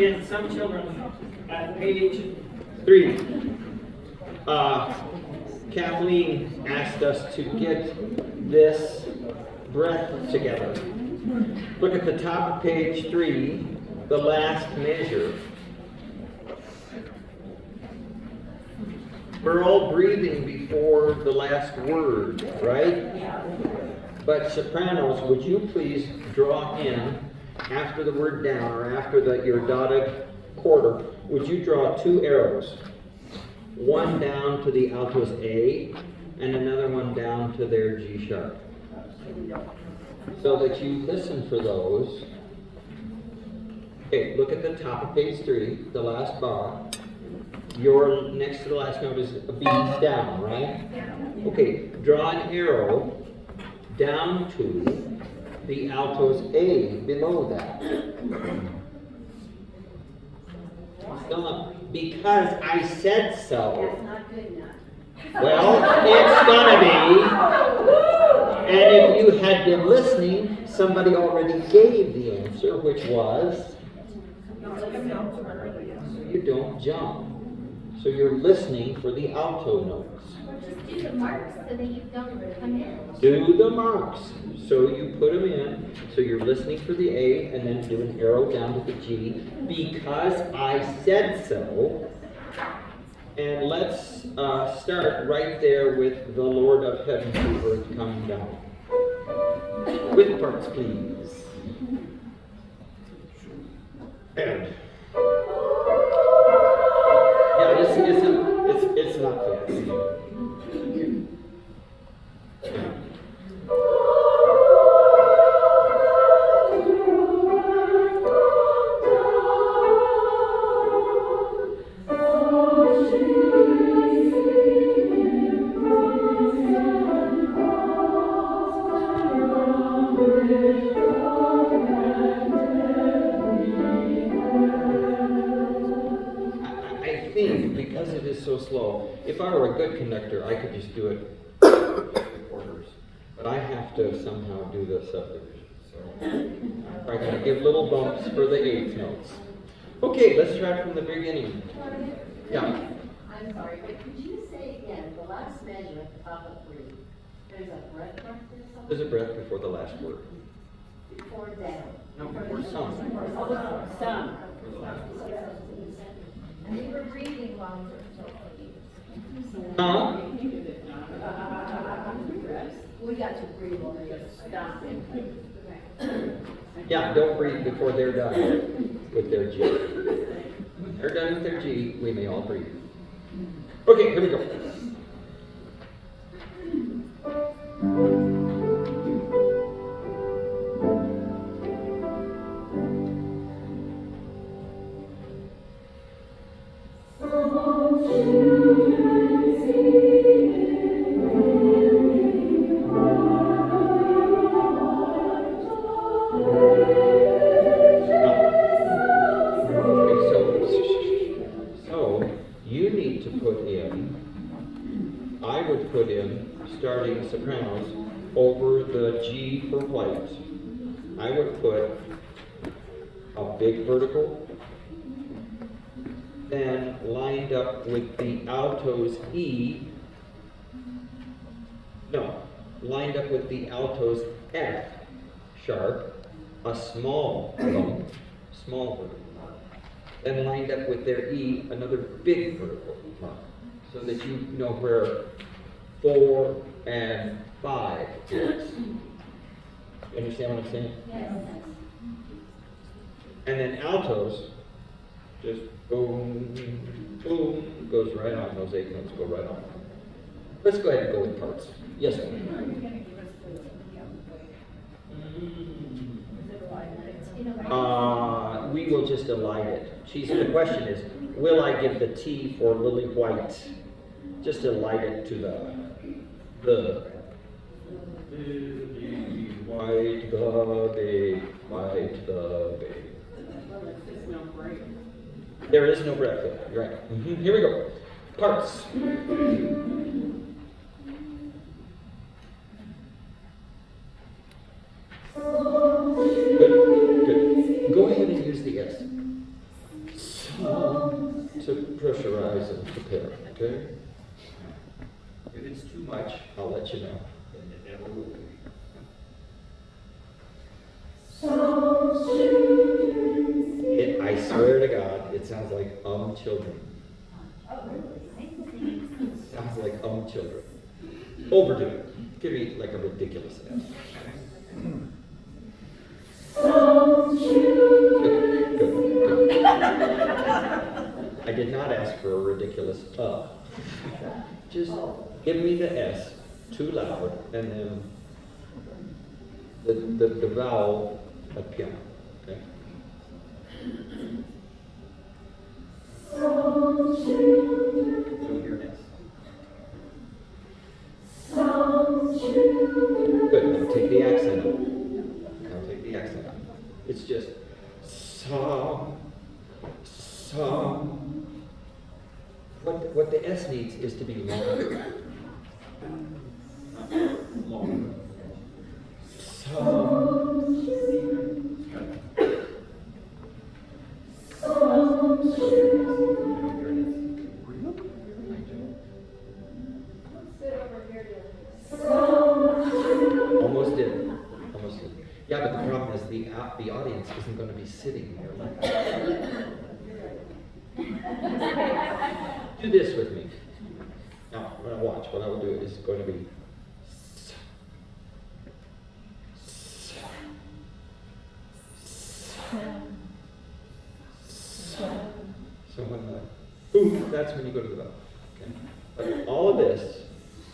in some children at page 3. Kathleen asked us to get this breath together. Look at the top of page 3, the last measure. We're all breathing before the last word, right? But sopranos, would you please draw in after the word down or after your dotted quarter, would you draw 2 arrows? One down to the alto's A and another one down to their G sharp. So that you listen for those. Okay, look at the top of page 3, the last bar. Your next to the last note is a B down, right? Okay, draw an arrow down to the alto's A below that. Still not, because I said so. That's not good enough. Well, it's gonna be. And if you had been listening, somebody already gave the answer, which was you don't jump. So you're listening for the alto notes. Or just do the marks so that you don't come in. Do the marks. So you put them in. So you're listening for the A and then do an arrow down to the G because I said so. And let's start right there with the Lord of heaven to earth coming down. With parts, please. And yeah, it's not fast. Because it is so slow, if I were a good conductor, I could just do it in quarters. But I have to somehow do the subdivision. So I'm going to give little bumps for the 8th notes. Okay, let's try from the beginning. Yeah. I'm sorry, but could you say again, the last measure at the top of 3, there's a breath mark there somewhere? There's a breath before the last word. Before down. No, before some. Some. And you were breathing longer. Huh? We got to breathe longer. Stop. Yeah, don't breathe before they're done with their G. When they're done with their G, we may all breathe. Okay, here we go. Starting sopranos over the G for white, I would put a big vertical, then lined up with the alto's E, lined up with the alto's F sharp, a small bump, small vertical mark, then lined up with their E, another big vertical mark, so that you know where 4 and 5 is. You understand what I'm saying? Yes. And then altos, just boom, boom, goes right on. Those 8 notes go right on. Let's go ahead and go with parts. Yes, ma'am. We will just elide it. The question is, will I give the T for Lily White? Just elide it to the white, the big, white, the big. There is no breath there. You're right. Here we go. Parts. Good. Go ahead and use the S. depressurize and prepare, okay? If it's too much, I'll let you know. I swear to God, it sounds like children. Sounds like children. Overdo it. Give me like a ridiculous S. Good. I did not ask for a ridiculous Just give me the S too loud and then the vowel of piano. Okay? Don't hear an S. Good, now take the accent out. It's just What the S needs is to be longer. Longer. Almost did. Yeah, but the problem is the audience isn't going to be sitting there like that. Do this with me. Now, when I watch, what I will do is going to be so when boom, that's when you go to the vowel. Okay? But all of this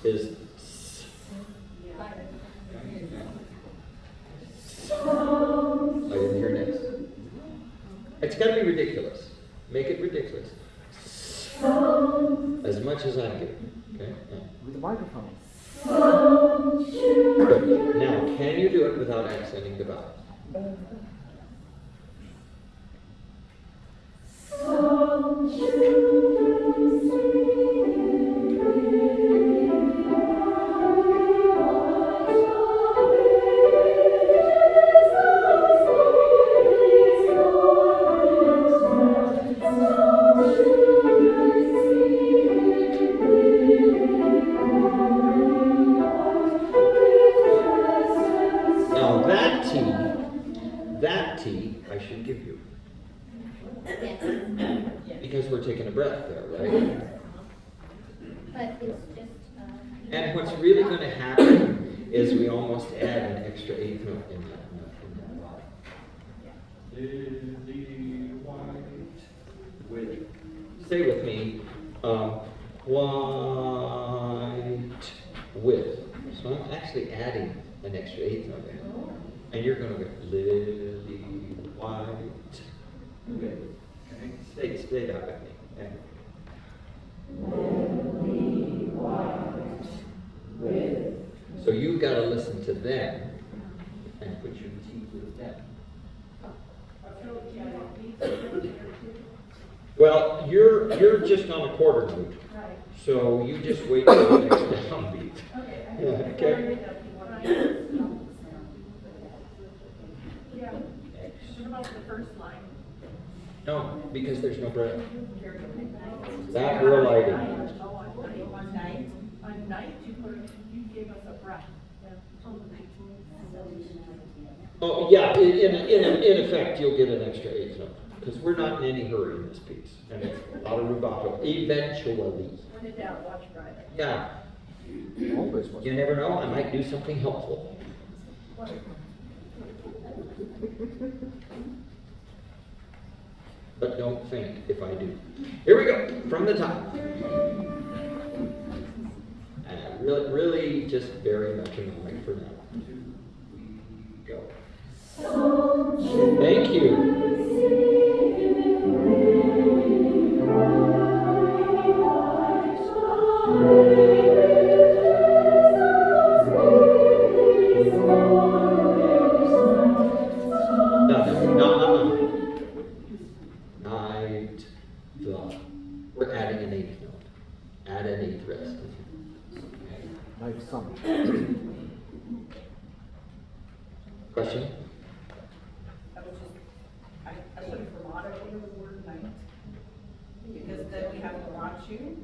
is I didn't hear next. It's got to be ridiculous. Make it ridiculous. As much as I can. Okay? With the microphone. Good. Now, can you do it without accenting the vowel? Now that T I should give you. Because we're taking a breath there, right? But it's just, And what's really going to happen is we almost add an extra eighth note in that. Lily white with. Stay with me. White with. So I'm actually adding an extra eighth note in. And you're going to go lily white with. Okay? Stay that with me. Okay? Lily white with. So you've got to listen to them and put your teeth with them. Well, you're just on a quarter note, so you just wait for the next downbeat. Okay. What about the first line? No, because there's no breath. That we're lighting. Oh, on night. On night, you gave us a breath. Oh, yeah, in effect, you'll get an extra eighth note. Because we're not in any hurry in this piece. And it's a lot of rubato. Eventually. When in doubt, watch Friday. Yeah. Always was. You never know, I might do something helpful. But don't faint if I do. Here we go, from the top. And really just very metronomic for now. Go. Thank you. Night, the. We're adding an eighth note. Add an eighth rest. Night summer. Question? I put a verbatim over the word night. Because then we have to watch you.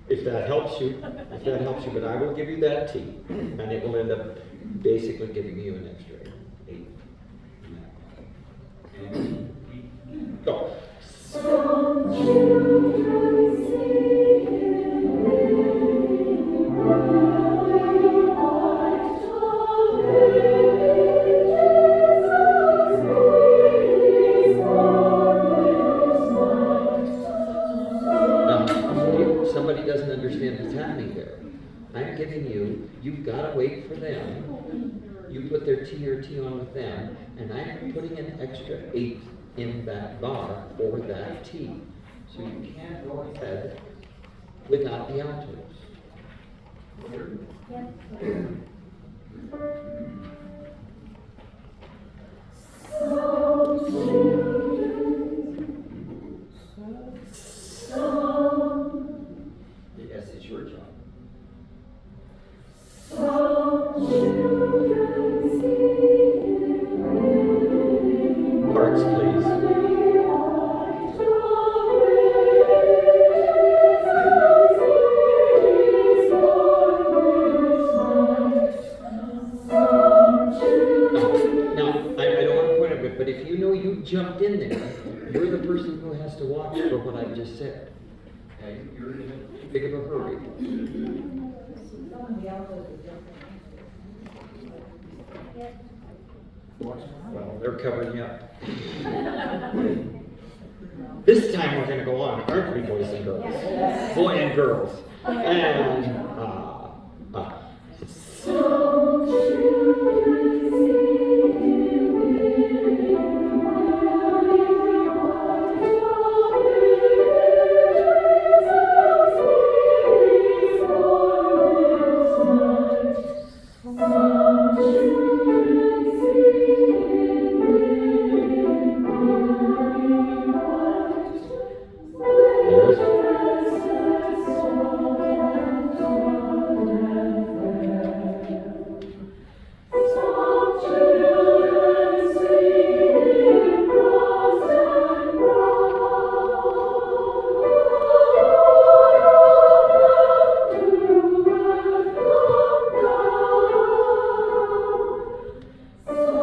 If that helps you, but I will give you that T, and it will end up basically giving you an extra 8. And go. Somebody doesn't understand what's happening there. I'm giving you, you've got to wait for them. You put their T or T on with them, and I'm putting an extra 8 in that bar for that T. So you can't go ahead without the altos. Yes, it's your job. Parts, please. Now, I don't want to point at it, but if you know you jumped in there, you're the person who has to watch for what I just said. Okay? You're in too big of a hurry. Well, they're covering you up. This time we're going to go on, aren't we, boys and girls? Boy and girls. And, there's it.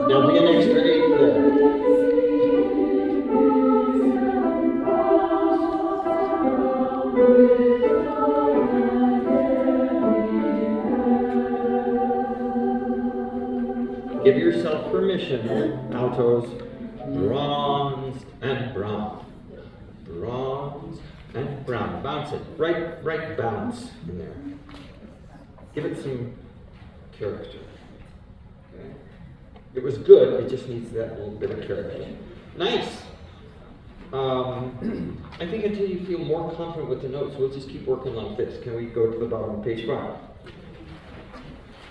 There'll be an extra 8 there. Give yourself permission, altos. Bronze and brown. Bronze and brown. Bounce it. Right bounce in there. Give it some character. Okay? It was good, it just needs that little bit of character. Nice! I think until you feel more confident with the notes, we'll just keep working like this. Can we go to the bottom of page 5?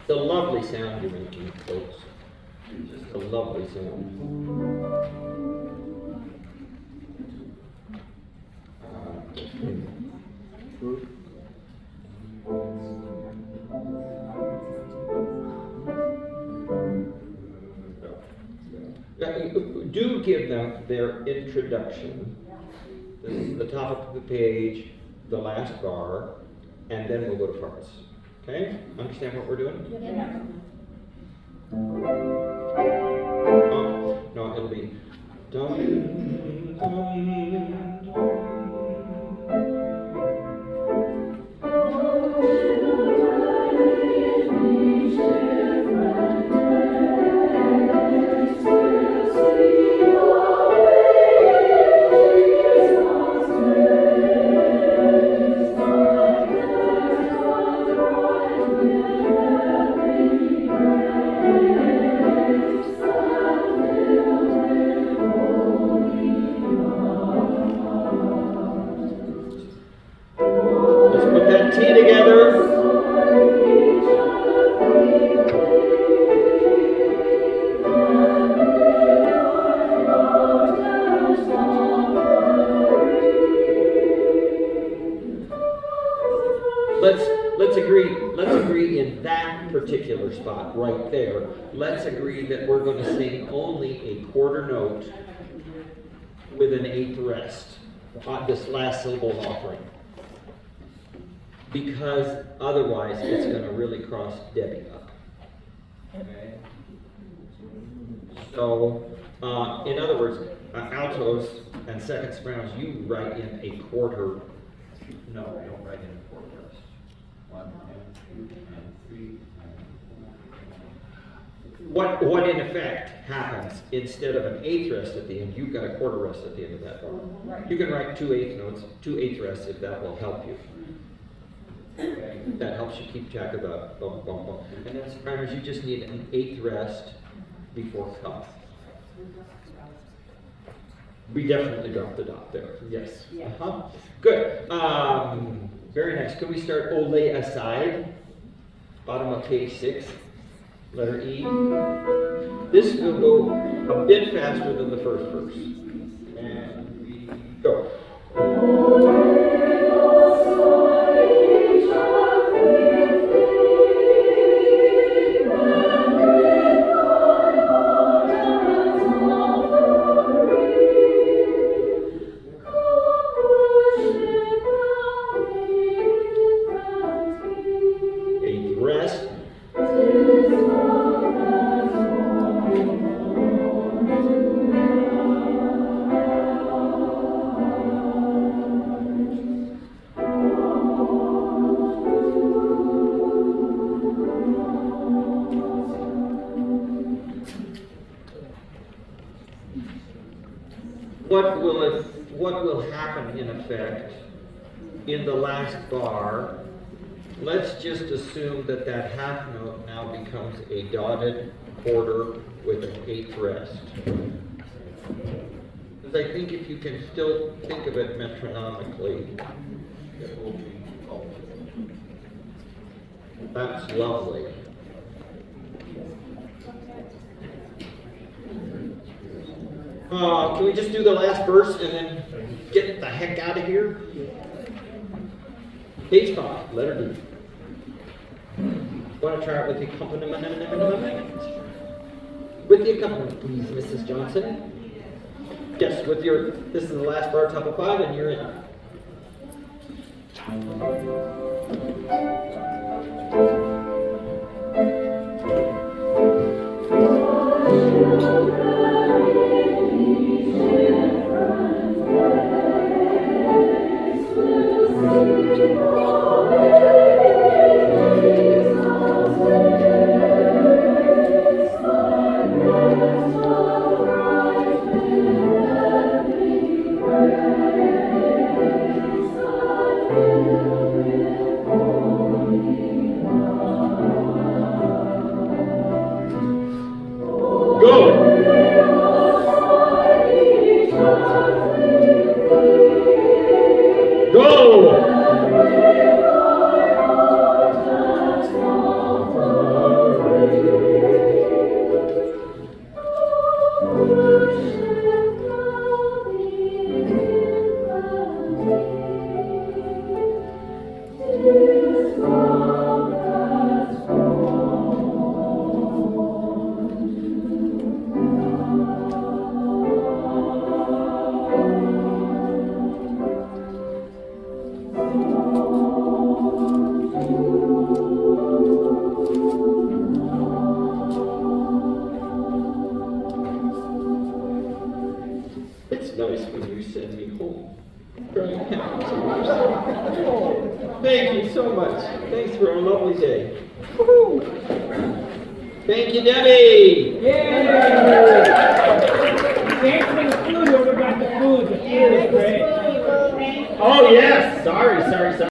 It's a lovely sound you're making, folks. Just a lovely sound. Do give them their introduction. This is the top of the page, the last bar, and then we'll go to parts. Okay? Understand what we're doing? Yeah. Oh, no, it'll be dum, dum, dum. Let's put that T together. Let's agree in that particular spot right there. Let's agree that we're going to sing only a quarter note with an 8th rest. this last syllable of offering. Because otherwise, it's gonna really cross Debbie up. Okay? So, in other words, altos and second sopranos, you write in a quarter. No, don't write in a quarter rest. 1 and 2 and 3. What in effect happens, instead of an eighth rest at the end, you've got a quarter rest at the end of that bar. You can write 2 eighth notes, 2 eighth rests if that will help you. Okay. That helps you keep track of the bum, bum, bum. And then sopranos, you just need an eighth rest before cup. We definitely dropped the dot there. Yes. Uh-huh. Good. Very nice. Can we start ole aside? Bottom of page 6. Letter E. This will go a bit faster than the first verse. And we go. Eighth rest. What will happen in effect in the last bar? Let's just assume that that half note now becomes a dotted quarter with an eighth rest. Because I think if you can still think of it metronomically, it will be ultimate. That's lovely. Can we just do the last verse and then get the heck out of here? Page 5, letter D. Want to try it with the accompaniment? With the accompaniment, please, Mrs. Johnson. Yes, with your, this is the last bar, top of 5, and you're in. Thank you so much. Thanks for a lovely day. Woo-hoo. Thank you, Debbie. Yay! Thanks for the food. Whoever got the food. The food is great. Oh yes. Sorry.